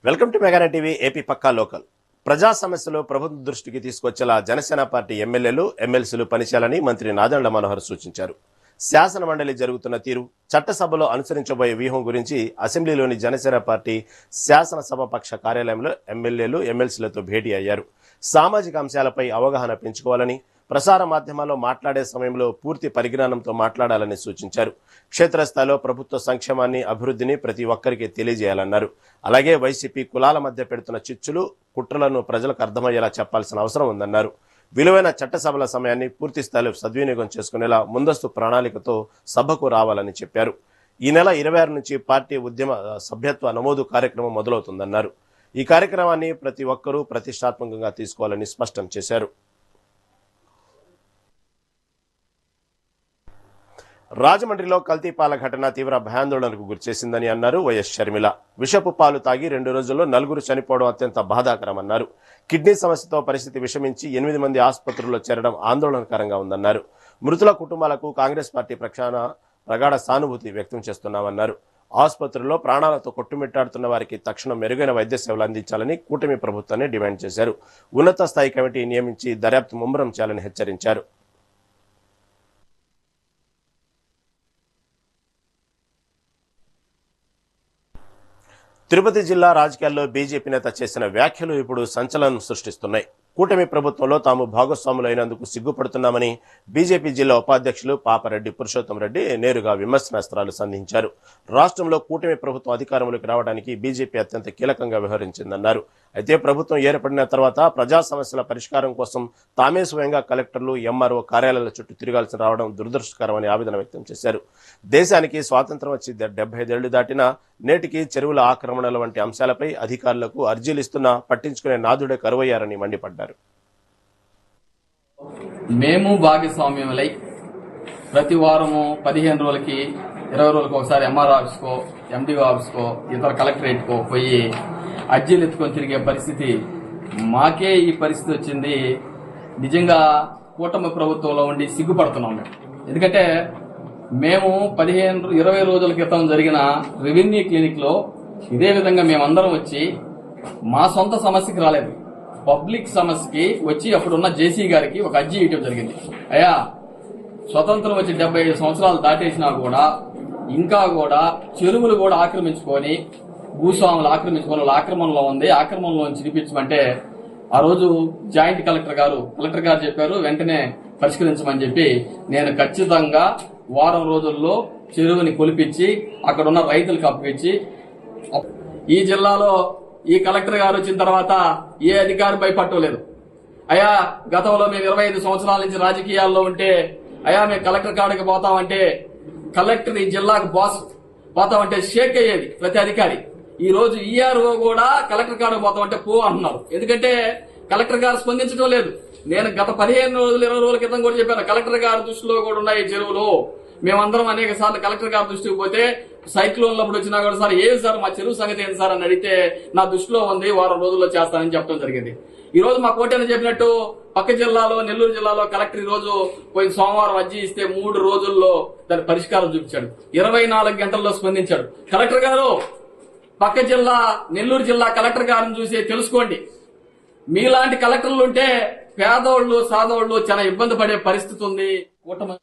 Welcome to Mega TV AP pakka local. ప్రజా సమస్యలు ప్రభుత్వ దృష్టికి తీసుకొచ్చేలా జనసేన పార్టీ ఎమ్మెల్యేలు ఎమ్మెల్సీలు పనిచేయాలని మంత్రి నాదెండ్ల మనోహర్ సూచించారు. శాసన మండలి జరుగుతున్న తీరు, చట్టసభలో అనుసరించబోయే వ్యూహం గురించి అసెంబ్లీలోని జనసేన పార్టీ శాసనసభాపక్ష కార్యాలయంలో ఎమ్మెల్యేలు ఎమ్మెల్సీలతో భేటీ అయ్యారు. సామాజిక అంశాలపై అవగాహన పెంచుకోవాలని, ప్రసార మాధ్యమాల్లో మాట్లాడే సమయంలో పూర్తి పరిజ్ఞానంతో మాట్లాడాలని సూచించారు. క్షేత్రస్థాయిలో ప్రభుత్వ సంక్షేమాన్ని, అభివృద్ధిని ప్రతి ఒక్కరికి తెలియజేయాలన్నారు. అలాగే వైసీపీ కులాల మధ్య పెడుతున్న చిచ్చులు, కుట్రలను ప్రజలకు అర్థమయ్యేలా చెప్పాల్సిన అవసరం ఉందన్నారు. విలువైన చట్టసభల సమయాన్ని పూర్తి స్థాయిలో సద్వినియోగం చేసుకునేలా ముందస్తు ప్రణాళికతో సభకు రావాలని చెప్పారు. ఈ నెల 26 నుంచి పార్టీ ఉద్యమ సభ్యత్వ నమోదు కార్యక్రమం మొదలవుతుందన్నారు. ఈ కార్యక్రమాన్ని ప్రతి ఒక్కరూ ప్రతిష్టాత్మకంగా తీసుకోవాలని స్పష్టం చేశారు. రాజమండ్రిలో కల్తీ పాల ఘటన తీవ్ర భయాందోళనకు గురిచేసిందని అన్నారు వైఎస్ షర్మిల. విషపు పాలు తాగి 2 రోజుల్లో 4 చనిపోవడం అత్యంత బాధాకరమన్నారు. కిడ్నీ సమస్యతో పరిస్థితి విషమించి 8 మంది ఆసుపత్రుల్లో చేరడం ఆందోళనకరంగా ఉందన్నారు. మృతుల కుటుంబాలకు కాంగ్రెస్ పార్టీ పక్షాన ప్రగాఢ సానుభూతి వ్యక్తం చేస్తున్నామన్నారు. ఆసుపత్రుల్లో ప్రాణాలతో కొట్టుమిట్టాడుతున్న వారికి తక్షణం మెరుగైన వైద్య సేవలు అందించాలని కూటమి ప్రభుత్వాన్ని డిమాండ్ చేశారు. ఉన్నత స్థాయి కమిటీ నియమించి దర్యాప్తు ముమ్మరం చేయాలని హెచ్చరించారు. తిరుపతి జిల్లా రాజకీయాల్లో బీజేపీ నేత చేసిన వ్యాఖ్యలు ఇప్పుడు సంచలనం సృష్టిస్తున్నాయి. కూటమి ప్రభుత్వంలో తాము భాగస్వాములు అయినందుకు సిగ్గుపడుతున్నామని బీజేపీ జిల్లా ఉపాధ్యక్షులు పాపరెడ్డి పురుషోత్తం రెడ్డి నేరుగా విమర్శనాస్త్రాలు సంధించారు. రాష్ట్రంలో కూటమి ప్రభుత్వం అధికారంలోకి రావడానికి బీజేపీ అత్యంత కీలకంగా వ్యవహరించిందన్నారు. అయితే ప్రభుత్వం ఏర్పడిన తర్వాత ప్రజా సమస్యల పరిష్కారం కోసం తామే స్వయంగా కలెక్టర్లు, ఎంఆర్ఓ కార్యాలయాల చుట్టూ తిరగాల్సి రావడం దురదృష్టకరమని ఆవేదన వ్యక్తం చేశారు. దేశానికి స్వాతంత్రం వచ్చి 75 ఏళ్లు దాటినా నేటికి చెరువుల ఆక్రమణల వంటి అంశాలపై అధికారులకు అర్జీలిస్తున్నా పట్టించుకునే నాదుడే కరువయ్యారని మండిపడ్డారు. మేము భాగస్వామ్యములై ప్రతి వారము 15 రోజులకి 20 రోజులకు ఒకసారి ఎంఆర్ఓ ఆఫీస్కో, ఎండిఓ ఆఫీస్కో, ఇతర కలెక్టరేట్కో పోయి అర్జీలు ఎత్తుకొని తిరిగే పరిస్థితి మాకే ఈ పరిస్థితి వచ్చింది. నిజంగా కూటమి ప్రభుత్వంలో ఉండి సిగ్గుపడుతున్నాం. ఎందుకంటే మేము 20 రోజుల క్రితం జరిగిన రెవెన్యూ క్లినిక్ లో ఇదే విధంగా మేమందరం వచ్చి మా సొంత సమస్యకి రాలేదు, పబ్లిక్ సమస్యకి వచ్చి అప్పుడున్న జేసీ గారికి ఒక అర్జీ ఇవ్వడం జరిగింది. అయ్యా, స్వతంత్రం వచ్చి 75 సంవత్సరాలు దాటేసినా కూడా ఇంకా కూడా చెరువులు కూడా ఆక్రమించుకొని, భూస్వాములు ఆక్రమించుకొని వాళ్ళ ఆక్రమణలో ఉంది, ఆక్రమణలో చిరిపించమంటే ఆ రోజు జాయింట్ కలెక్టర్ గారు చెప్పారు వెంటనే పరిష్కరించమని చెప్పి నేను ఖచ్చితంగా వారం రోజుల్లో చెరువుని కొలిపించి అక్కడ ఉన్న రైతులకు అప్పగించి, ఈ జిల్లాలో ఈ కలెక్టర్ గారు వచ్చిన తర్వాత ఏ అధికారి భయపట్టలేదు. అయ్యా, గతంలో మేము 25 సంవత్సరాల నుంచి రాజకీయాల్లో ఉంటే అయ్యా మేము కలెక్టర్ కాడికి పోతామంటే, కలెక్టర్ ఈ జిల్లాకు బాస్ పోతామంటే షేక్ అయ్యేది ప్రతి అధికారి. ఈ రోజు ఈఆర్ఓ కూడా కలెక్టర్ కాడికి పోతామంటే పో అంటున్నారు. ఎందుకంటే కలెక్టర్ గారు స్పందించడం లేదు. నేను గత 15 రోజులు 20 రోజుల క్రితం కూడా చెప్పాను, కలెక్టర్ గారి దృష్టిలో కూడా ఉన్నాయి చెరువులు. మేమందరం అనేక సార్లు కలెక్టర్ గారి దృష్టికి పోతే సైక్లోన్లప్పుడు వచ్చినా కూడా సార్ ఏం సార్ మా చెరువు సంగతి ఏంటి సార్ అని అడిగితే నా దృష్టిలో ఉంది, వారం రోజుల్లో చేస్తానని చెప్పడం జరిగింది. ఈ రోజు మా కోటేని చెప్పినట్టు పక్క జిల్లాలో, నెల్లూరు జిల్లాలో కలెక్టర్ ఈ రోజు పోయిన సోమవారం అర్జీ ఇస్తే 3 రోజుల్లో దాని పరిష్కారం చూపించాడు. 24 గంటల్లో స్పందించాడు. కలెక్టర్ గారు, పక్క జిల్లా నెల్లూరు జిల్లా కలెక్టర్ గారిని చూసి తెలుసుకోండి. మీలాంటి కలెక్టర్లు ఉంటే పేదోళ్లు, సాదోళ్లు చాలా ఇబ్బంది పడే పరిస్థితి ఉంది. కూటమి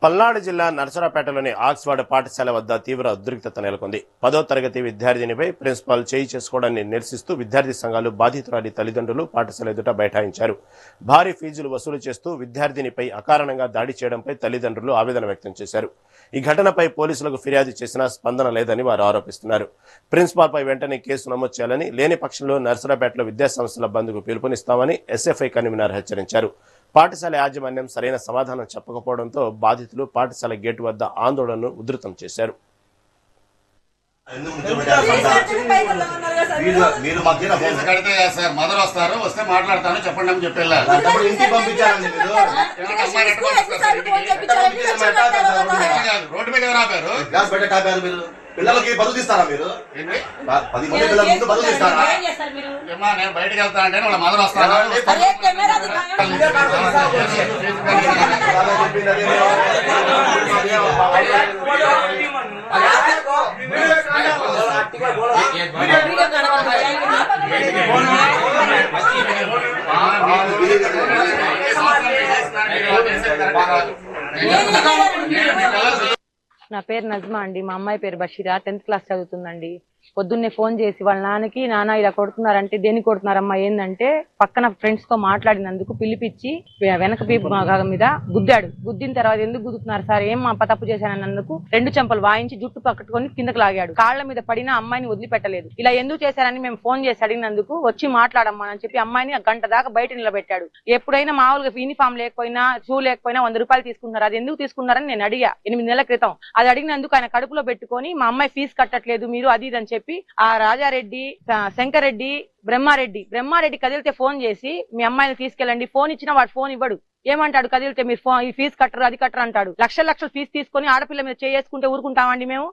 పల్నాడు జిల్లా నరసరావుపేటలోని ఆక్స్ఫర్డ్ పాఠశాల వద్ద తీవ్ర ఉద్రిక్తత నెలకొంది. 10వ తరగతి విద్యార్థినిపై ప్రిన్సిపాల్ చేయి చేసుకోవడాన్ని నిరసిస్తూ విద్యార్థి సంఘాలు, బాధితురాలి తల్లిదండ్రులు పాఠశాల ఎదుట బైఠాయించారు. భారీ ఫీజులు వసూలు చేస్తూ విద్యార్థినిపై అకారణంగా దాడి చేయడంపై తల్లిదండ్రులు ఆవేదన వ్యక్తం చేశారు. ఈ ఘటనపై పోలీసులకు ఫిర్యాదు చేసినా స్పందన లేదని వారు ఆరోపిస్తున్నారు. ప్రిన్సిపాల్పై వెంటనే కేసు నమోదు చేయాలని, లేని పక్షంలో నరసరావుపేటలో విద్యాసంస్థల బంద్కు పిలుపునిస్తామని ఎస్ఎఫ్ఐ కన్వీనర్ హెచ్చరించారు. పాఠశాల యాజమాన్యం సరైన సమాధానం చెప్పకపోవడంతో బాధితులు పాఠశాల గేటు వద్ద ఆందోళనను ఉధృతం చేశారు. మీరు మధ్యలో కడితే సార్ మదర్ వస్తారు, వస్తే మాట్లాడతాను చెప్పండి అని చెప్పి ఇంటికి పంపించాలండి. మీరు రోడ్డు మీద రాపారు, క్లాస్ బయట కాపారు. మీరు పిల్లలకి బదులు తీస్తారా మీరు? ఏంటి? 10 మంది పిల్లల ముందు బదులు తీస్తారా? ఏమ్మా, నేను బయటకు వెళ్తానంటే వాళ్ళ మదర్ వస్తాను. నా పేరు నజ్మా అండి. మా అమ్మాయి పేరు బషీరా, 10th క్లాస్ చదువుతుందండి. పొద్దున్నే ఫోన్ చేసి వాళ్ళ నాన్నకి, నాన్న ఇలా కొడుతున్నారంటే దేనికి కొడుతున్నారమ్మా ఏందంటే పక్కన ఫ్రెండ్స్ తో మాట్లాడినందుకు పిలిపించి వెనక పీపు మీద గుద్దాడు. గుద్దిన తర్వాత ఎందుకు గుద్దుతున్నారు సార్, ఏం తప్పు చేశానన్నందుకు 2 చెంపలు వాయించి జుట్టు పట్టుకొని కిందకు లాగాడు. కాళ్ల మీద పడిన అమ్మాయిని వదిలిపెట్టలేదు. ఇలా ఎందుకు చేశారని మేము ఫోన్ చేసి అడిగినందుకు వచ్చి మాట్లాడమ్మా అని చెప్పి అమ్మాయిని గంట దాకా బయట నిలబెట్టాడు. ఎప్పుడైనా మామూలుగా యూనిఫామ్ లేకపోయినా షూ లేకపోయినా 100 రూపాయలు తీసుకున్నారు. అది ఎందుకు తీసుకున్నారని నేను అడిగా 8 నెలల క్రితం. అది అడిగినందుకు ఆయన కడుపులో పెట్టుకొని మా అమ్మాయి ఫీజు కట్టట్లేదు మీరు అది ఇది అని చెప్పి ఆ రాజారెడ్డి, శంకర్ రెడ్డి, బ్రహ్మారెడ్డి కదిలితే ఫోన్ చేసి మీ అమ్మాయిని తీసుకెళ్ళండి, ఫోన్ ఇచ్చినా వాడు ఫోన్ ఇవ్వడు. ఏమంటాడు, కదిలితే మీరు ఈ ఫీజు కట్టరు అది కట్టరు అంటాడు. లక్షలు ఫీజు తీసుకొని ఆడపిల్ల మీద చేసుకుంటే ఊరుకుంటామండి మేము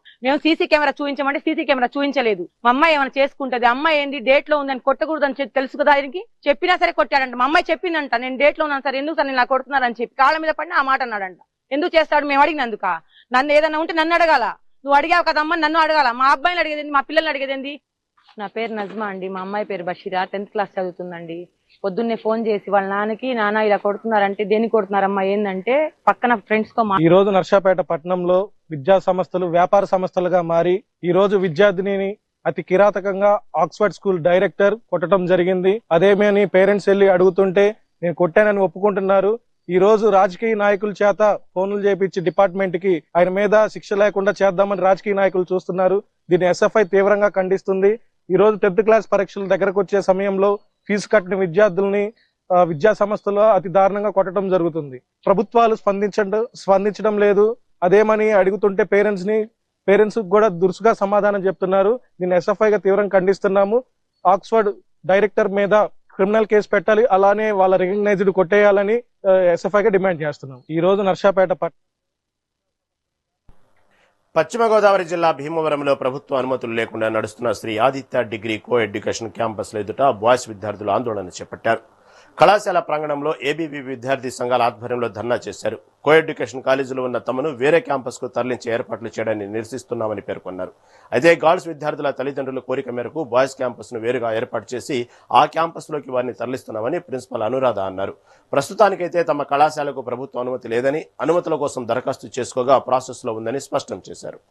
సీసీ కెమెరా చూపించమంటే సీసీ కెమెరా చూపించలేదు. మా అమ్మాయి ఏమైనా చేసుకుంటది, అమ్మాయి ఏంది డేట్ లో ఉందని కొట్టకూడదని తెలుసు కదా ఆయనకి. చెప్పినా సరే కొట్టాడంట. మా అమ్మాయి చెప్పిందంట నేను డేట్ లో ఉన్నాను సార్, ఎందుకు సార్ ఇలా కొడుతున్నారని చెప్పి కాళ్ళ మీద పడిన ఆ మాట అన్నాడంట. ఎందుకు చేస్తాడు, మేము అడిగినందుక? నన్ను ఏదన్నా ఉంటే నన్ను అడగాల, నువ్వు అడిగావు కదమ్మా నన్ను అడగాల. మా అబ్బాయిని అడిగేది, మా పిల్లల్ని అడిగేదేంది? నా పేరు నజ్మా అండి. మా అమ్మాయి పేరు బషీరా, 10th క్లాస్ చదువుతుందండి. పొద్దున్నే ఫోన్ చేసి వాళ్ళ నాన్నకి, నాన్న ఇలా కొడుతున్నారంటే దేనికి కొడుతున్నారమ్మా ఏందంటే పక్కన ఫ్రెండ్స్ తో ఈ రోజు నర్సాపేట పట్టణంలో విద్యా సంస్థలు వ్యాపార సంస్థలుగా మారి ఈ రోజు విద్యార్థినిని అతి కిరాతకంగా ఆక్స్ఫర్డ్ స్కూల్ డైరెక్టర్ కొట్టడం జరిగింది. అదేమని పేరెంట్స్ వెళ్లి అడుగుతుంటే నేను కొట్టానని ఒప్పుకుంటున్నారు. ఈ రోజు రాజకీయ నాయకుల చేత ఫోన్లు చేపించి డిపార్ట్మెంట్ కి ఆయన మీద శిక్ష లేకుండా చేద్దామని రాజకీయ నాయకులు చూస్తున్నారు. దీన్ని ఎస్ఎఫ్ఐ తీవ్రంగా ఖండిస్తుంది. ఈ రోజు 10th క్లాస్ పరీక్షల దగ్గరకు వచ్చే సమయంలో ఫీజు కట్టిన విద్యార్థుల్ని విద్యా సంస్థలో అతి దారుణంగా కొట్టడం జరుగుతుంది. ప్రభుత్వాలు స్పందించడం లేదు. అదేమని అడుగుతుంటే పేరెంట్స్ కూడా దురుసుగా సమాధానం చెప్తున్నారు. దీన్ని ఎస్ఎఫ్ఐగా తీవ్రంగా ఖండిస్తున్నాము. ఆక్స్ఫర్డ్ డైరెక్టర్ మీద క్రిమినల్ కేసు పెట్టాలి, అలానే వాళ్ళ రికగ్నైజ్డ్ కొట్టేయాలని ఎస్ఎఫ్ఐగా డిమాండ్ చేస్తున్నాం. ఈ రోజు నర్సాపేట పశ్చిమ గోదావరి జిల్లా భీమవరంలో ప్రభుత్వ అనుమతులు లేకుండా నడుస్తున్న Shri Aditya degree co education క్యాంపస్ల ఎదుట బాయ్స్ విద్యార్థులు ఆందోళన చేపట్టారు. కళాశాల ప్రాంగణంలో ఏబీవీ విద్యార్థి సంఘాల ఆధ్వర్యంలో ధర్నా చేశారు. కో ఎడ్యుకేషన్ కాలేజీలో ఉన్న తమను వేరే క్యాంపస్ కు తరలించే ఏర్పాట్లు చేయడాన్ని నిరసిస్తున్నామని పేర్కొన్నారు. అయితే గర్ల్స్ విద్యార్థుల తల్లిదండ్రుల కోరిక మేరకు బాయ్స్ క్యాంపస్ ను వేరుగా ఏర్పాటు చేసి ఆ క్యాంపస్ లోకి వారిని తరలిస్తున్నామని ప్రిన్సిపల్ అనురాధ అన్నారు. ప్రస్తుతానికైతే తమ కళాశాలకు ప్రభుత్వ అనుమతి లేదని, అనుమతుల కోసం దరఖాస్తు చేసుకోగా ప్రాసెస్ లో ఉందని స్పష్టం చేశారు.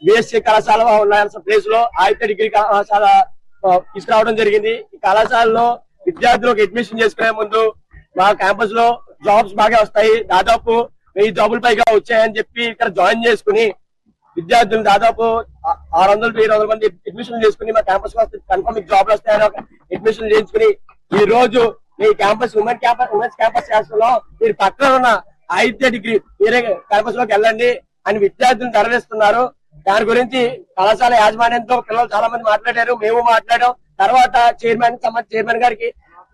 బిఎస్సీ కళాశాల ఉన్న ప్లేస్ లో ఆదిత్య డిగ్రీ కళాశాల తీసుకురావడం జరిగింది. ఈ కళాశాలలో విద్యార్థులకు అడ్మిషన్ చేసుకునే ముందు మా క్యాంపస్ లో జాబ్స్ బాగా వస్తాయి, దాదాపు 1000 జాబులు పైగా వచ్చాయని చెప్పి ఇక్కడ జాయిన్ చేసుకుని విద్యార్థులు దాదాపు 600-700 మంది అడ్మిషన్ చేసుకుని మా క్యాంపస్ లో కన్ఫర్మ్ జాబ్లు వస్తాయని అడ్మిషన్ చేయించుకుని ఈ రోజు మీ క్యాంపస్ ఉమెన్స్ క్యాంపస్ లో మీరు పక్కన ఉన్న ఆదిత్య డిగ్రీ వేరే క్యాంపస్ లోకి వెళ్ళండి అని విద్యార్థులు తరలిస్తున్నారు. దాని గురించి కళాశాల యాజమాన్యంతో పిల్లలు చాలా మంది మాట్లాడారు, మేము మాట్లాడాం. తర్వాత చైర్మన్ గారికి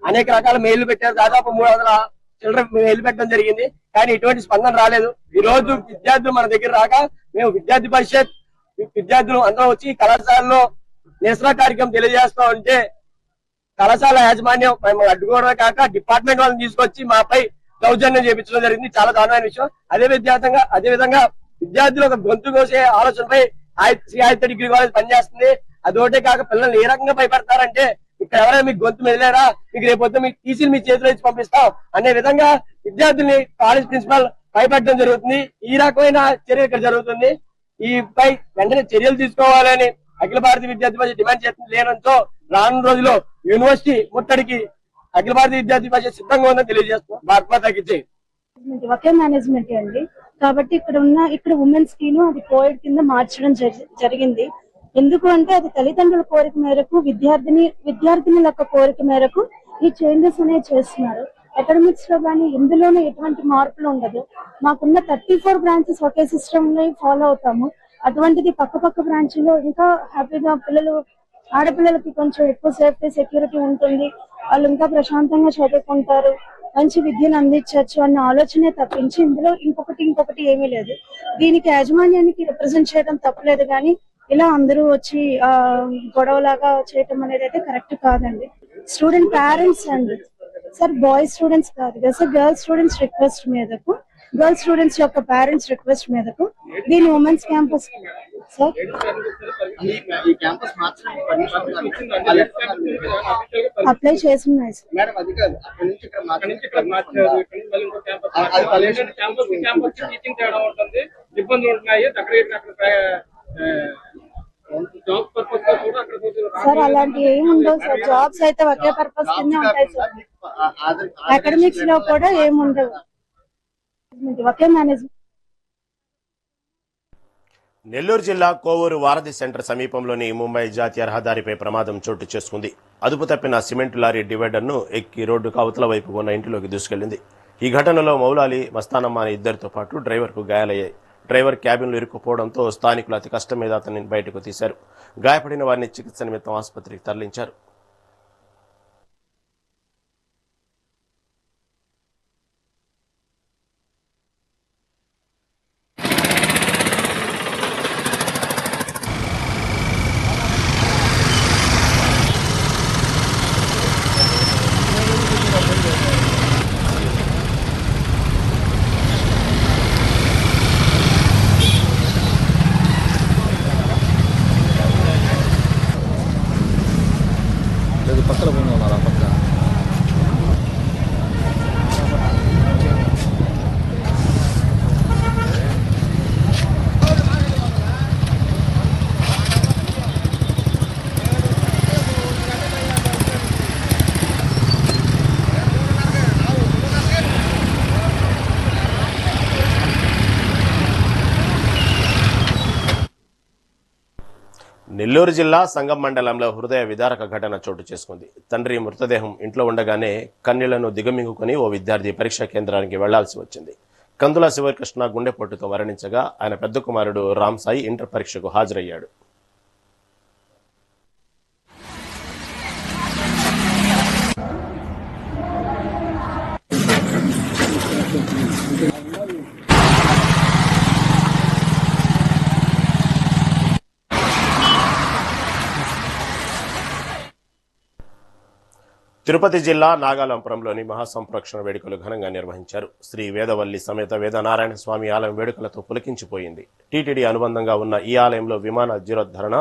అనేక రకాల మెయిల్ పెట్టారు. దాదాపు 300 చిల్డ్రన్ మెయిల్ పెట్టడం జరిగింది, కానీ ఎటువంటి స్పందన రాలేదు. ఈ రోజు విద్యార్థులు మన దగ్గర రాక మేము విద్యార్థి పరిషత్ విద్యార్థులు అందరూ వచ్చి కళాశాలలో నిరసన కార్యక్రమం తెలియజేస్తా ఉంటే కళాశాల యాజమాన్యం మేము అడ్డుకోవడమే కాక డిపార్ట్మెంట్ వాళ్ళని తీసుకొచ్చి మాపై దౌర్జన్యం చేయించడం జరిగింది. చాలా దారుణమైన విషయం. అదే విధంగా విద్యార్థులు ఒక గొంతు కోసే ఆలోచనపై శ్రీ డిగ్రీ కాలేజ్ పనిచేస్తుంది. అదొకటే కాక పిల్లల్ని ఏ రకంగా భయపడతారంటే, ఇక్కడ ఎవరైనా మీకు గొంతు మెదిలేరా, మీకు రేపొద్దు మీకు టీసీలు మీ చేతిలో ఇచ్చి పంపిస్తాం అనే విధంగా విద్యార్థుల్ని కాలేజ్ ప్రిన్సిపాల్ భయపెట్టడం జరుగుతుంది. ఈ రకమైన చర్య ఇక్కడ జరుగుతుంది. ఈపై వెంటనే చర్యలు తీసుకోవాలని అఖిల భారతీయ విద్యార్థి పరిషత్ డిమాండ్ చేస్తుంది. లేనంతో రానున్న రోజుల్లో యూనివర్సిటీ ముట్టడికి అఖిల భారతీయ విద్యార్థి పరిషత్ సిద్ధంగా ఉందని తెలియజేస్తున్నాం. భారత్ తగ్గించి ఒకే మేనేజ్మెంట్ అండి. కాబట్టి ఇక్కడ ఉమెన్స్ కి అది కోవిడ్ కింద మార్చడం జరిగింది. ఎందుకు అంటే అది తల్లిదండ్రుల కోరిక మేరకు, విద్యార్థినుల యొక్క కోరిక మేరకు ఈ చేంజెస్ అనేవి చేస్తున్నారు. అకాడమిక్స్ లో కానీ ఇందులోనూ ఎటువంటి మార్పులు ఉండదు. మాకున్న 34 బ్రాంచెస్ ఒకే సిస్టమ్ ని ఫాలో అవుతాము. అటువంటిది పక్క బ్రాంచ్ లో ఇంకా హ్యాపీగా ఆడపిల్లలకి కొంచెం ఎక్కువ సేఫ్టీ సెక్యూరిటీ ఉంటుంది. వాళ్ళు ఇంకా ప్రశాంతంగా చదువుకుంటారు, మంచి విద్యను అందించవచ్చు అన్న ఆలోచనే తప్పించి ఇందులో ఇంకొకటి ఏమీ లేదు. దీనికి యాజమాన్యానికి రిప్రజెంట్ చేయడం తప్పలేదు, కానీ ఇలా అందరూ వచ్చి గొడవలాగా చేయటం అనేది అయితే కరెక్ట్ కాదండి. స్టూడెంట్ పేరెంట్స్ అండి సార్, బాయ్స్ స్టూడెంట్స్ కాదు కదా సార్, గర్ల్స్ స్టూడెంట్స్ రిక్వెస్ట్ మీదకు, గర్ల్స్ స్టూడెంట్స్ యొక్క పేరెంట్స్ రిక్వెస్ట్ మీదకు దీని ఉమెన్స్ క్యాంపస్ సార్ అప్లై చేసి ఉన్నాయి సార్. సార్ అలాంటి ఏమి ఉండవు సార్. జాబ్స్ అయితే ఒకే పర్పస్ కింద ఉంటాయి సార్. అకాడమిక్స్ లో కూడా ఏమి ఉండవు, ఒకే మేనేజ్మెంట్. నెల్లూరు జిల్లా కోవూరు వారధి సెంటర్ సమీపంలోని ముంబై జాతీయ రహదారిపై ప్రమాదం చోటు చేసుకుంది. అదుపు తప్పిన సిమెంట్ లారీ డివైడర్ను ఎక్కి రోడ్డుకు అవతల వైపు ఉన్న ఇంటిలోకి దూసుకెళ్లింది. ఈ ఘటనలో మౌలాలి, మస్తానమ్మ అనే ఇద్దరితో పాటు డ్రైవర్కు గాయాలయ్యాయి. డ్రైవర్ క్యాబిన్లో ఇరుక్కుపోవడంతో స్థానికులు అతి కష్టం మీద అతన్ని బయటకు తీశారు. గాయపడిన వారిని చికిత్స నిమిత్తం ఆసుపత్రికి తరలించారు. నెల్లూరు జిల్లా సంగం మండలంలో హృదయ విదారక ఘటన చోటు చేసుకుంది. తండ్రి మృతదేహం ఇంట్లో ఉండగానే కన్నీళ్లను దిగమింగుకొని ఓ విద్యార్థి పరీక్షా కేంద్రానికి వెళ్లాల్సి వచ్చింది. కందుల శివకృష్ణ గుండెపోటుతో మరణించగా ఆయన పెద్ద కుమారుడు రామ్ సాయి ఇంటర్ పరీక్షకు హాజరయ్యాడు. తిరుపతి జిల్లా నాగాలంపురంలోని మహాసంప్రోక్షణ వేడుకలు ఘనంగా నిర్వహించారు. శ్రీ వేదవల్లి సమేత వేదనారాయణ స్వామి ఆలయం వేడుకలతో పులకించిపోయింది. టీటీడీ అనుబంధంగా ఉన్న ఈ ఆలయంలో విమాన జీరోద్ధరణ,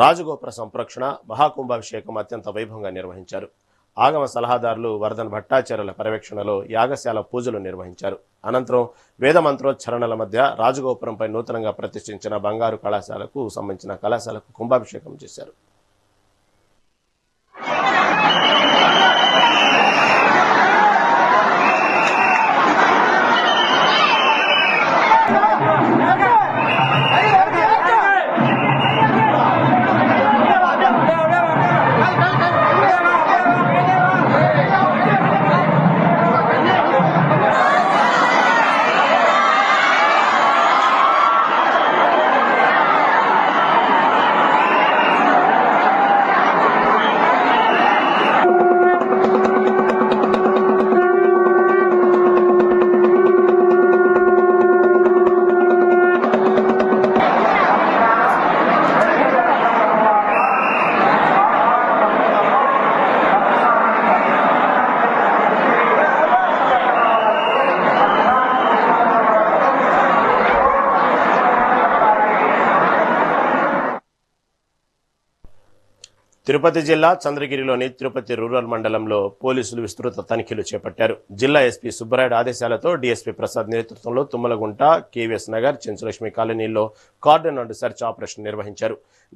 రాజగోపుర సంప్రోక్షణ, మహాకుంభాభిషేకం అత్యంత వైభవంగా నిర్వహించారు. ఆగమ సలహాదారులు వర్ధన్ భట్టాచార్యుల పర్యవేక్షణలో యాగశాల పూజలు నిర్వహించారు. అనంతరం వేద మంత్రోచ్చరణల మధ్య రాజగోపురంపై నూతనంగా ప్రతిష్ఠించిన బంగారు కళాశాలకు సంబంధించిన కళాశాలకు కుంభాభిషేకం చేశారు. తిరుపతి జిల్లా చంద్రగిరిలోని తిరుపతి రూరల్ మండలంలో పోలీసులు విస్తృత తనిఖీలు చేపట్టారు. జిల్లా ఎస్పీ సుబ్బరాయుడు ఆదేశాలతో డీఎస్పీ ప్రసాద్ నేతృత్వంలో తుమ్మలగుంట, కేవీఎస్ నగర్, చెంచులక్ష్మి కాలనీల్లో కార్డన్ అండ్ సెర్చ్ ఆపరేషన్ నిర్వహించారు.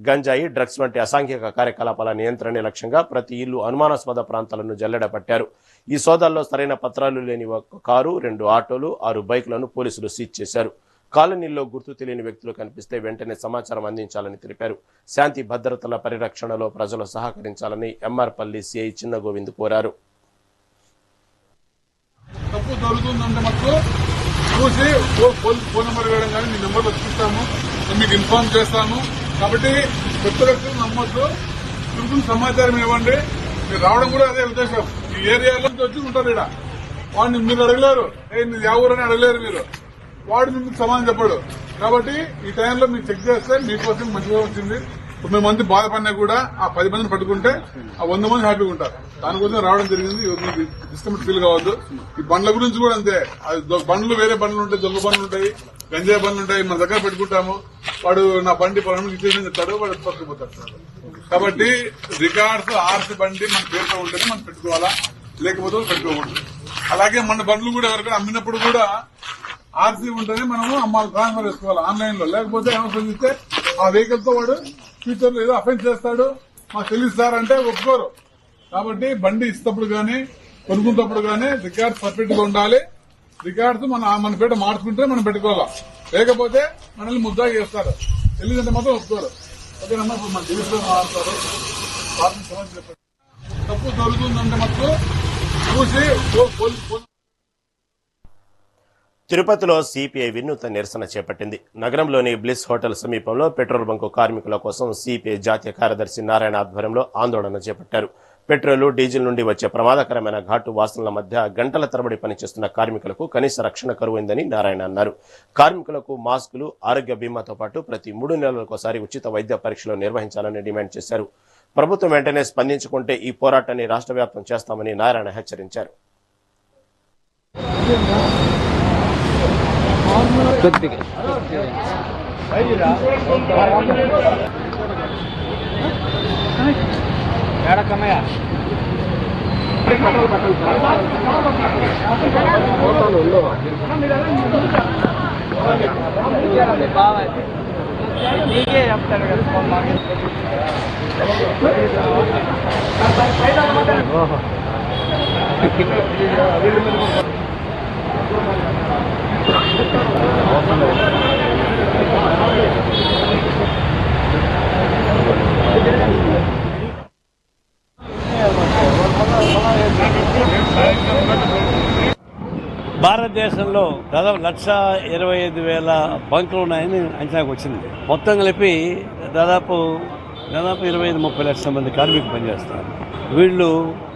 గంజాయి, డ్రగ్స్ వంటి అసాంఘిక కార్యకలాపాల నియంత్రణే లక్ష్యంగా ప్రతి ఇల్లు అనుమానాస్పద ప్రాంతాలను జల్లెడ పట్టారు. ఈ సోదాల్లో సరైన పత్రాలు లేని ఒక కారు, 2 ఆటోలు, 6 బైకులను పోలీసులు సీజ్ చేశారు. కాలనీల్లో గుర్తు తెలియని వ్యక్తులు కనిపిస్తే వెంటనే సమాచారం అందించాలని తెలిపారు. శాంతి భద్రతల పరిరక్షణలో ప్రజలు సహకరించాలని ఎంఆర్పల్లి సిఐ చిన్న గోవింద్ కోరారు. తప్పు జరుగుతుందంటే మాకు చూసి ఫోన్ నెంబర్ వేయడం కానీ మీ నెంబర్ వచ్చిస్తాము, మీకు ఇన్ఫార్మ్ చేస్తాము. కాబట్టి కొత్త వ్యక్తులు నమ్మొద్దు, చుట్టూ సమాచారం ఇవ్వండి. మీరు రావడం కూడా అదే ఉద్దేశం. ఈ ఏరియాలో వచ్చి ఉంటారు ఇక్కడ, వాడిని మీరు అడగలేరు, మీరు యా ఊరని అడగలేరు, మీరు వాడు మీకు సమాధానం చెప్పాడు. కాబట్టి ఈ టైంలో మీరు చెక్ చేస్తే మీకోసం మంచిగా వచ్చింది. 9 మంది బాధపడినా కూడా ఆ 10 మందిని పట్టుకుంటే ఆ 100 మంది హ్యాపీగా ఉంటారు. దానికోసం రావడం జరిగింది. మీకు డిస్కమెంట్ ఫీల్ కావద్దు. ఈ బండ్ల గురించి కూడా అంతే. బండ్లు వేరే బండ్లు ఉంటాయి, దొంగ బండ్లు ఉంటాయి, గంజాయి బండ్లు ఉంటాయి. మన దగ్గర పెట్టుకుంటాము, వాడు నా బండి పొలం ఇచ్చేసి చెప్తాడు, వాడు పట్టుకుపోతాడు. కాబట్టి రికార్డ్స్ ఆర్సీ బండి మన పేరుతో ఉంటేనే మనం పెట్టుకోవాలా, లేకపోతే పెట్టుకోకూడదు. అలాగే మన బండ్లు కూడా ఎవరికైనా అమ్మినప్పుడు కూడా ఆర్సీ ఉంటేనే మనము అమ్మాలి, ట్రాన్స్ఫర్ చేసుకోవాలి ఆన్లైన్ లో. లేకపోతే ఏమో ఇస్తే ఆ వెహికల్ తో వాడు ఫ్యూచర్ లో ఏదో అఫెన్స్ చేస్తాడు, మాకు తెలుస్తారంటే ఒప్పుకోరు. కాబట్టి బండి ఇస్తప్పుడు గానీ కొనుక్కున్నప్పుడు గానీ రికార్డ్స్ పర్ఫెక్ట్ గా ఉండాలి. రికార్డ్స్ మన పేట మార్చుకుంటే మనం పెట్టుకోవాలా, లేకపోతే మనల్ని ముద్దా చేస్తారు. తెలియదంటే మాత్రం ఒప్పుకోరు. ఓకేనమ్మా, ఇప్పుడు మన తెలుగులో మాట్లాడతారు. తప్పు జరుగుతుందంటే మాకు చూసి తిరుపతిలో సిపిఐ వినూత్న నిరసన చేపట్టింది. నగరంలోని బ్లిస్ హోటల్ సమీపంలో పెట్రోల్ బంకు కార్మికుల కోసం సిపిఐ జాతీయ కార్యదర్శి నారాయణ ఆధ్వర్యంలో ఆందోళన చేపట్టారు. పెట్రోలు, డీజిల్ నుండి వచ్చే ప్రమాదకరమైన ఘాటు వాసనల మధ్య గంటల తరబడి పనిచేస్తున్న కార్మికులకు కనీస రక్షణ కరువైందని నారాయణ అన్నారు. కార్మికులకు మాస్కులు, ఆరోగ్య బీమాతో పాటు ప్రతి 3 నెలలకోసారి ఉచిత వైద్య పరీక్షలు నిర్వహించాలని డిమాండ్ చేశారు. ప్రభుత్వం వెంటనే స్పందించుకుంటే ఈ పోరాటాన్ని రాష్ట్ర వ్యాప్తం చేస్తామని నారాయణ హెచ్చరించారు. భారతదేశంలో దాదాపు 1,25,000 బంకులు ఉన్నాయని అంచనాకు వచ్చింది. మొత్తం కలిపి దాదాపు 25-30 లక్షల మంది కార్మికులు పనిచేస్తారు. వీళ్ళు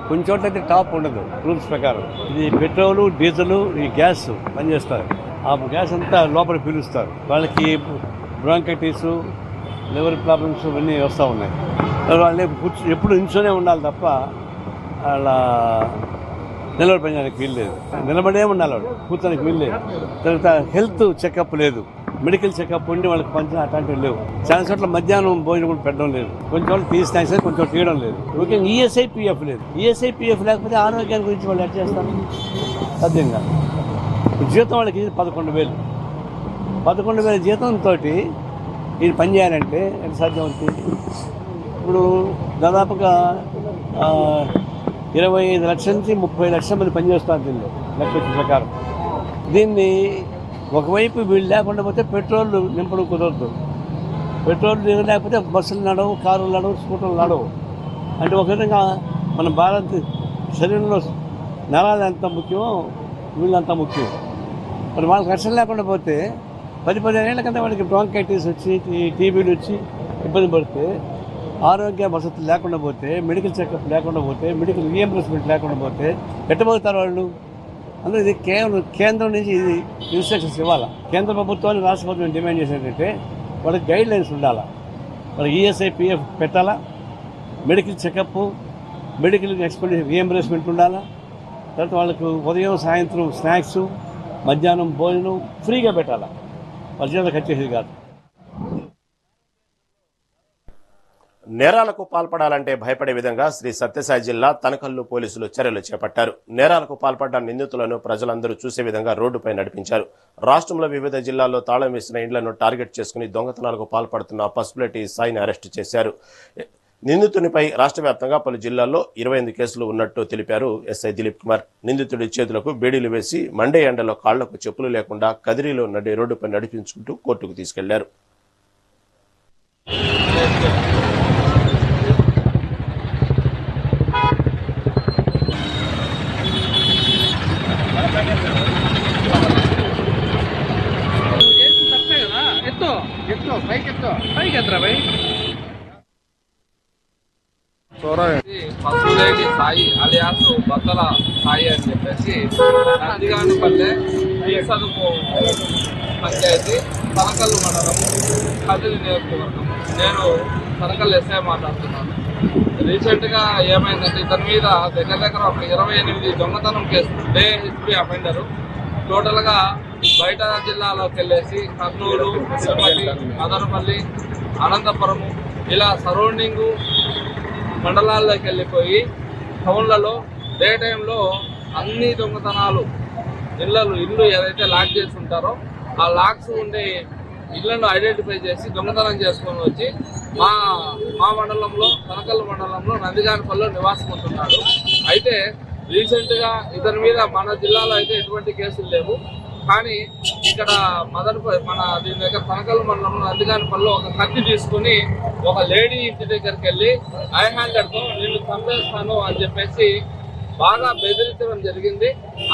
కొన్ని చోట్ల అయితే టాప్ ఉండదు రూల్స్ ప్రకారం. ఇది పెట్రోలు, డీజిల్, ఈ గ్యాస్ పనిచేస్తారు. ఆ గ్యాస్ అంతా లోపల పీలుస్తారు. వాళ్ళకి బ్రాంకైటిస్, లివర్ ప్రాబ్లమ్స్ ఇవన్నీ వస్తూ ఉన్నాయి. వాళ్ళు ఎప్పుడు నిల్చొనే ఉండాలి తప్ప వాళ్ళ నిలబడి పనిచేయడానికి వీల్లేదు. నిలబడే ఉండాలి, వాడు కూర్చోడానికి వీల్లేదు. తర్వాత హెల్త్ చెకప్ లేదు, మెడికల్ చెకప్ ఉండి వాళ్ళకి పంచిన అట్లాంటివి లేవు. చాలా చోట్ల మధ్యాహ్నం భోజనం కూడా పెట్టడం లేదు. కొంచెం వాళ్ళు తీసినాయి సరే, కొంచెం తీయడం లేదు. ముఖ్యంగా ఈఎస్ఐ-పిఎఫ్ లేదు. ఈఎస్ఐ-పిఎఫ్ లేకపోతే ఆరోగ్యాన్ని గురించి వాళ్ళు ఎట్లా చేస్తారు? సాధ్యంగా జీతం వాళ్ళకి 11,000 జీతంతో ఈయన పని చేయాలంటే ఎంత సాధ్యం అవుతుంది? ఇప్పుడు దాదాపుగా 25 లక్షల నుంచి 30 లక్షల మంది పనిచేస్తారు దీనిలో లెక్క ప్రకారం. దీన్ని ఒకవైపు వీళ్ళు లేకుండా పోతే పెట్రోల్ నింపడం కుదరదు. పెట్రోల్ లేకపోతే బస్సులు నడవు, కారులు నడవు, స్కూటర్లు నడవు. అంటే ఒక విధంగా మన భారత శరీరంలో నరాలు ఎంత ముఖ్యమో వీళ్ళంత ముఖ్యం. మరి వాళ్ళకి రక్షణ లేకుండా పోతే 10-15 ఏళ్ల కింద వాళ్ళకి బ్రాంకైటిస్ వచ్చి, టీబీలు వచ్చి ఇబ్బంది పడితే, ఆరోగ్య వసతులు లేకుండా పోతే, మెడికల్ చెకప్ లేకుండా పోతే, మెడికల్ రీఎంబర్స్మెంట్ లేకుండా పోతే పెట్టబోతారు వాళ్ళు. అందులో ఇది కేవలం కేంద్రం నుంచి ఇది ఇన్స్ట్రక్షన్స్ ఇవ్వాలా. కేంద్ర ప్రభుత్వాన్ని రాష్ట్ర ప్రభుత్వం డిమాండ్ చేసేటంటే వాళ్ళకి గైడ్ లైన్స్ ఉండాలా. వాళ్ళకి ఈఎస్ఐ-పిఎఫ్ పెట్టాలా, medical checkup, medical expenditure reimbursement ఉండాలా. తర్వాత వాళ్ళకు ఉదయం, సాయంత్రం స్నాక్స్, మధ్యాహ్నం భోజనం ఫ్రీగా పెట్టాలా. వాళ్ళ జీవితం ఖర్చేసేది కాదు. నేరాలకు పాల్పడాలంటే భయపడే విధంగా శ్రీ సత్యసాయి జిల్లా తనకల్లు పోలీసులు చర్యలు చేపట్టారు. నేరాలకు పాల్పడ్డ నిందితులను ప్రజలందరూ చూసే విధంగా రోడ్డుపై నడిపించారు. రాష్ట్రంలో వివిధ జిల్లాల్లో తాళం వేసిన ఇండ్లను టార్గెట్ చేసుకుని దొంగతనాలకు పాల్పడుతున్న పసుపులేటి సాయిని అరెస్టు చేశారు. నిందితునిపై రాష్ట్ర వ్యాప్తంగా పలు జిల్లాల్లో 28 కేసులు ఉన్నట్టు తెలిపారు ఎస్ఐ దిలీప్ కుమార్. నిందితుడి చేతులకు బేడీలు వేసి మండే ఎండలో కాళ్లకు చెప్పులు లేకుండా కదిరిలో నడి రోడ్డుపై నడిపించుకుంటూ కోర్టుకు తీసుకెళ్లారు. పసుపులేటి సాయి అలియాస్ బత్తల సాయి అని చెప్పేసి నందిగానపల్లె సదుపు పంచాయతీ తనకల్లు మండలం కదిరి నియోజకవర్గం. నేను తనకల్లు ఎస్ఐ మాట్లాడుతున్నాను. రీసెంట్గా ఏమైందంటే ఇతని మీద దగ్గర ఒక 28 దొంగతనం కేసు డే హిస్టరీ అఫెండరు. టోటల్గా బయట జిల్లాలోకి వెళ్ళేసి కర్నూలు, తిరుపతి, మదనపల్లి, అనంతపురము ఇలా సరౌండింగు మండలాల్లోకి వెళ్ళిపోయి టౌన్లలో డే టైంలో అన్ని దొంగతనాలు ఇల్లు ఏదైతే లాక్ చేసి ఉంటారో ఆ లాక్స్ ఉండే ఇళ్లను ఐడెంటిఫై చేసి దొంగతనం చేసుకొని వచ్చి మా మండలంలో తనకల్లు మండలంలో నందిగానపల్లిలో నివాసం ఉంటున్నాడు. అయితే రీసెంట్గా ఇతని మీద మన జిల్లాలో అయితే ఎటువంటి కేసులు లేవు. కానీ ఇక్కడ దీని దగ్గర తనకల్లు మండలంలో నందిగానపల్లిలో ఒక కత్తి తీసుకుని ఒక లేడీ ఇంటి దగ్గరికి వెళ్ళి ఐ హ్యాండర్తో నిన్ను చంపేస్తాను అని చెప్పేసి బాగా బెదిరించడం జరిగింది.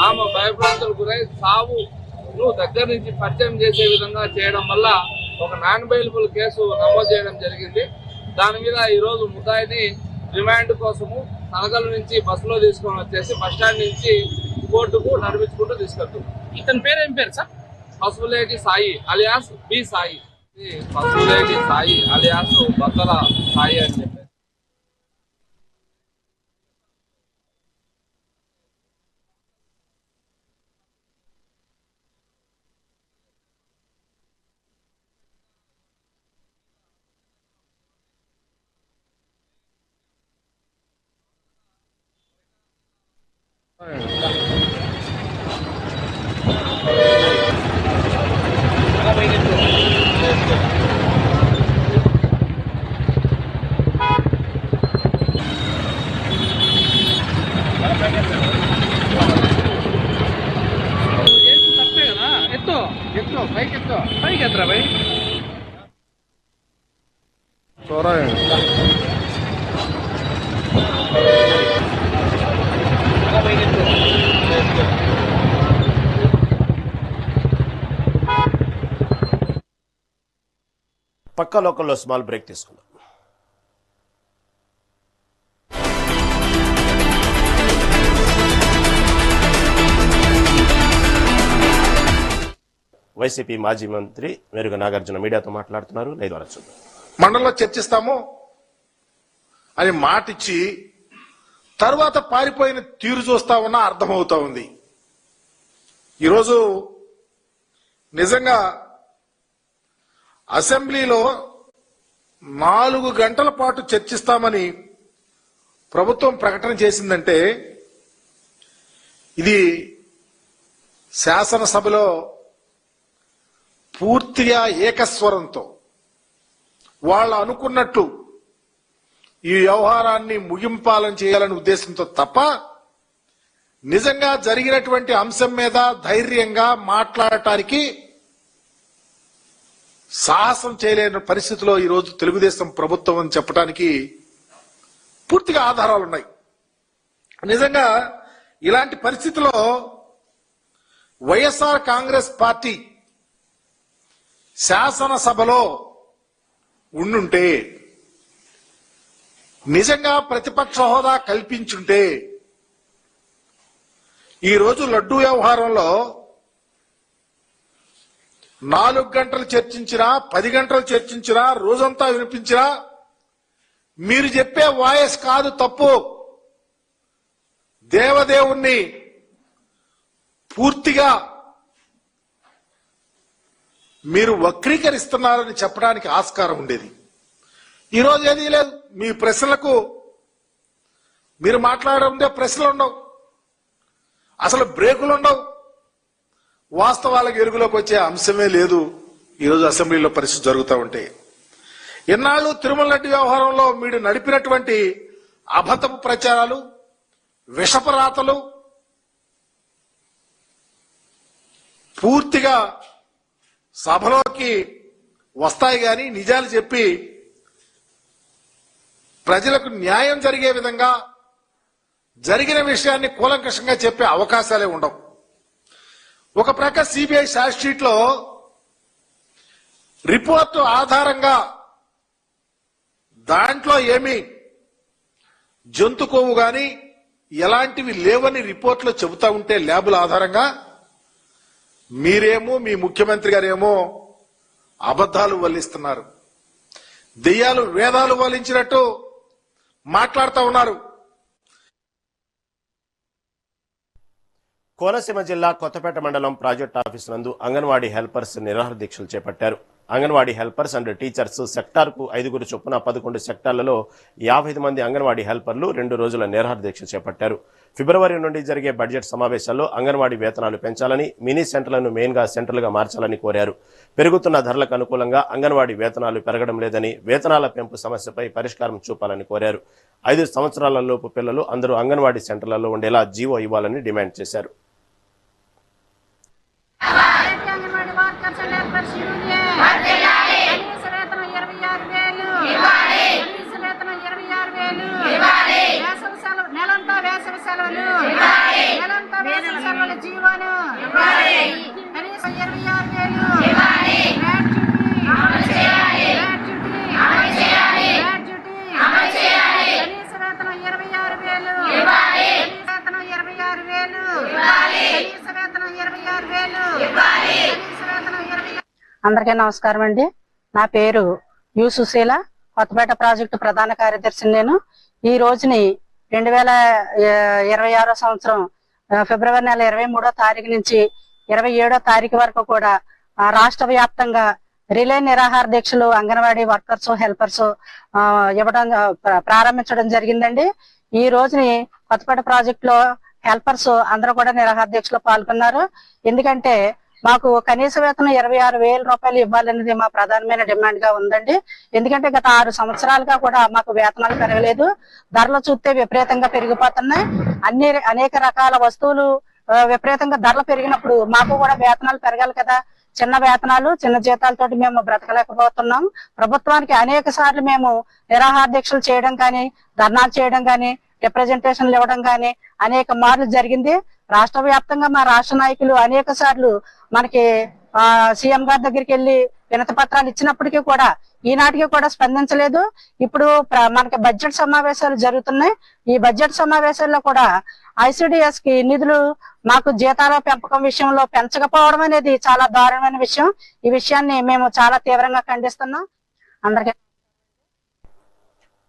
ఆమె భయభ్రాంతులకు గురై సావును దగ్గర నుంచి పరిచయం చేసే విధంగా చేయడం వల్ల ఒక నాన్ బెయిలబుల్ కేసు నమోదు చేయడం జరిగింది. దాని మీద ఈరోజు ముద్దాయిని రిమాండ్ కోసము తనకల్లు నుంచి బస్సులో తీసుకొని వచ్చేసి బస్టాండ్ నుంచి కోర్టుకు నడిపించుకుంటూ తీసుకెళ్తున్నాం. ఇతని పేరు ఏం పేరు sir? Pasupuleti Sai alias B Sai. Pasupuleti Sai alias Battala Sai అని చెప్పి పక్క లోకల్లో స్మాల్ బ్రేక్ తీసుకుందాం. వైసీపీ మాజీ మంత్రి మేరుగ నాగార్జున మీడియాతో మాట్లాడుతున్నారు. లైవ్ ద్వారా చూద్దాం. మండలంలో చర్చిస్తాము అని మాటిచ్చి తర్వాత పారిపోయిన తీరు చూస్తా ఉన్నా అర్థమవుతా ఉంది. ఈరోజు నిజంగా అసెంబ్లీలో 4 గంటల పాటు చర్చిస్తామని ప్రభుత్వం ప్రకటన చేసిందంటే ఇది శాసనసభలో పూర్తిగా ఏకస్వరంతో వాళ్ళు అనుకున్నట్టు ఈ వ్యవహారాన్ని ముగింపాలని చేయాలనే ఉద్దేశంతో తప్ప నిజంగా జరిగినటువంటి అంశం మీద ధైర్యంగా మాట్లాడటానికి సాహసం చేయలేని పరిస్థితిలో ఈరోజు తెలుగుదేశం ప్రభుత్వం అని చెప్పడానికి పూర్తిగా ఆధారాలు ఉన్నాయి. నిజంగా ఇలాంటి పరిస్థితిలో వైఎస్ఆర్ కాంగ్రెస్ పార్టీ శాసనసభలో ఉండుంటే, నిజంగా ప్రతిపక్ష హోదా కల్పించుంటే ఈరోజు లడ్డూ వ్యవహారంలో 4 గంటలు చర్చించినా 10 గంటలు చర్చించినా రోజంతా వినిపించినా మీరు చెప్పే వాయిస్ కాదు తప్పు, దేవదేవుణ్ణి పూర్తిగా మీరు వక్రీకరిస్తున్నారని చెప్పడానికి ఆస్కారం ఉండేది. ఈరోజు ఏదీ లేదు. మీ ప్రశ్నలకు మీరు మాట్లాడే ప్రశ్నలు ఉండవు, అసలు బ్రేకులు ఉండవు, వాస్తవాలకు ఎరుగులోకి వచ్చే అంశమే లేదు. ఈరోజు అసెంబ్లీలో పరిస్థితి జరుగుతూ ఉంటే ఎన్నాళ్ళు తిరుమల రెడ్డి వ్యవహారంలో మీరు నడిపినటువంటి అబద్ధపు ప్రచారాలు, విషపు రాతలు పూర్తిగా సభలోకి వస్తాయి గాని నిజాలు చెప్పి ప్రజలకు న్యాయం జరిగే విధంగా జరిగిన విషయాన్ని కూలంకషంగా చెప్పే అవకాశాలే ఉండవు. ఒక ప్రక్క సిబిఐ ఛార్జ్ షీట్ లో రిపోర్టు ఆధారంగా దాంట్లో ఏమి జంతు కొవ్వు గాని ఎలాంటివి లేవని రిపోర్ట్లో చెబుతా ఉంటే ల్యాబుల ఆధారంగా మీరేమో మీ ముఖ్యమంత్రి గారేమో అబద్ధాలు వల్లిస్తున్నారు. దెయ్యాలు వేదాలు వల్లించినట్టు మాట్లాడుతూ ఉన్నారు. కోనసీమ జిల్లా కొత్తపేట మండలం ప్రాజెక్ట్ ఆఫీసు నందు అంగన్వాడీ హెల్పర్స్ నిరాహార దీక్షలు చేపట్టారు. అంగన్వాడీ హెల్పర్స్ అండ్ టీచర్స్ సెక్టార్కు 5 చొప్పున 11 సెక్టార్లలో 55 మంది అంగన్వాడీ హెల్పర్లు 2 రోజుల నిరాహార దీక్ష చేపట్టారు. ఫిబ్రవరి నుండి జరిగే బడ్జెట్ సమావేశాల్లో అంగన్వాడీ వేతనాలు పెంచాలని, మినీ సెంటర్లను మెయిన్గా సెంటర్లుగా మార్చాలని కోరారు. పెరుగుతున్న ధరలకు అనుకూలంగా అంగన్వాడీ వేతనాలు పెరగడం లేదని, వేతనాల పెంపు సమస్యపై పరిష్కారం చూపాలని కోరారు. 5 సంవత్సరాలలోపు పిల్లలు అందరూ అంగన్వాడీ సెంటర్లలో ఉండేలా జీవో ఇవ్వాలని డిమాండ్ చేశారు. అందరికీ నమస్కారం అండి. నా పేరు యు సుశీల, కొత్తపేట ప్రాజెక్టు ప్రధాన కార్యదర్శి. నేను ఈ రోజుని 2026 సంవత్సరం ఫిబ్రవరి నెల 23వ తారీఖు నుంచి 27వ తారీఖు వరకు కూడా రాష్ట్ర వ్యాప్తంగా రిలే నిరాహార దీక్షలు అంగన్వాడీ వర్కర్స్ హెల్పర్స్ ఇవ్వడం ప్రారంభించడం జరిగిందండి. ఈ రోజుని కొత్తపేట ప్రాజెక్ట్ లో హెల్పర్స్ అందరూ కూడా నిరాహార దీక్షలో పాల్గొన్నారు. ఎందుకంటే మాకు కనీస వేతనం 26,000 రూపాయలు ఇవ్వాలనేది మా ప్రధానమైన డిమాండ్ గా ఉందండి. ఎందుకంటే గత 6 సంవత్సరాలుగా కూడా మాకు వేతనాలు పెరగలేదు. ధరలు చూస్తే విపరీతంగా పెరిగిపోతున్నాయి. అనేక రకాల వస్తువులు విపరీతంగా ధరలు పెరిగినప్పుడు మాకు కూడా వేతనాలు పెరగాలి కదా. చిన్న వేతనాలు, చిన్న జీతాలతోటి మేము బ్రతకలేకపోతున్నాం. ప్రభుత్వానికి అనేక సార్లు మేము నిరాహార దీక్షలు చేయడం కానీ, ధర్నాలు చేయడం కానీ, రిప్రజెంటేషన్లు ఇవ్వడం కానీ అనేక మార్లు జరిగింది. రాష్ట్ర వ్యాప్తంగా మా రాష్ట్ర నాయకులు అనేక సార్లు మనకి సీఎం గారి దగ్గరికి వెళ్లి వినతి పత్రాలు ఇచ్చినప్పటికీ కూడా ఈనాటికి కూడా స్పందించలేదు. ఇప్పుడు మనకి బడ్జెట్ సమావేశాలు జరుగుతున్నాయి. ఈ బడ్జెట్ సమావేశాల్లో కూడా ICDS కి నిధులు మాకు జీతాల పెంపకం విషయంలో పెంచకపోవడం అనేది చాలా దారుణమైన విషయం. ఈ విషయాన్ని మేము చాలా తీవ్రంగా ఖండిస్తున్నాం. అందరికీ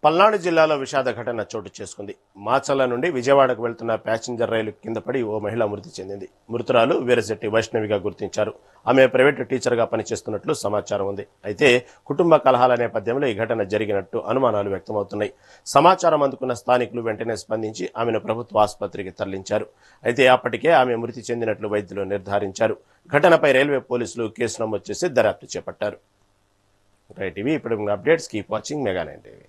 పల్నాడు జిల్లాలో విషాద ఘటన చోటు చేసుకుంది. మాచల్ల నుండి విజయవాడకు వెళ్తున్న ప్యాసింజర్ రైలు కింద పడి ఓ మహిళ మృతి చెందింది. మృతురాలు వీరశెట్టి వైష్ణవిగా గుర్తించారు. ఆమె ప్రైవేటు టీచర్గా పనిచేస్తున్నట్లు సమాచారం ఉంది. అయితే కుటుంబ కలహాల నేపథ్యంలో ఈ ఘటన జరిగినట్టు అనుమానాలు వ్యక్తమవుతున్నాయి. సమాచారం అందుకున్న స్థానికులు వెంటనే స్పందించి ఆమెను ప్రభుత్వ ఆసుపత్రికి తరలించారు. అయితే అప్పటికే ఆమె మృతి చెందినట్లు వైద్యులు నిర్ధారించారు. ఘటనపై రైల్వే పోలీసులు కేసు నమోదు చేసి దర్యాప్తు చేపట్టారు. రైట్, ఇవి ఇప్పుడు updates. Keep watching mega 9 TV.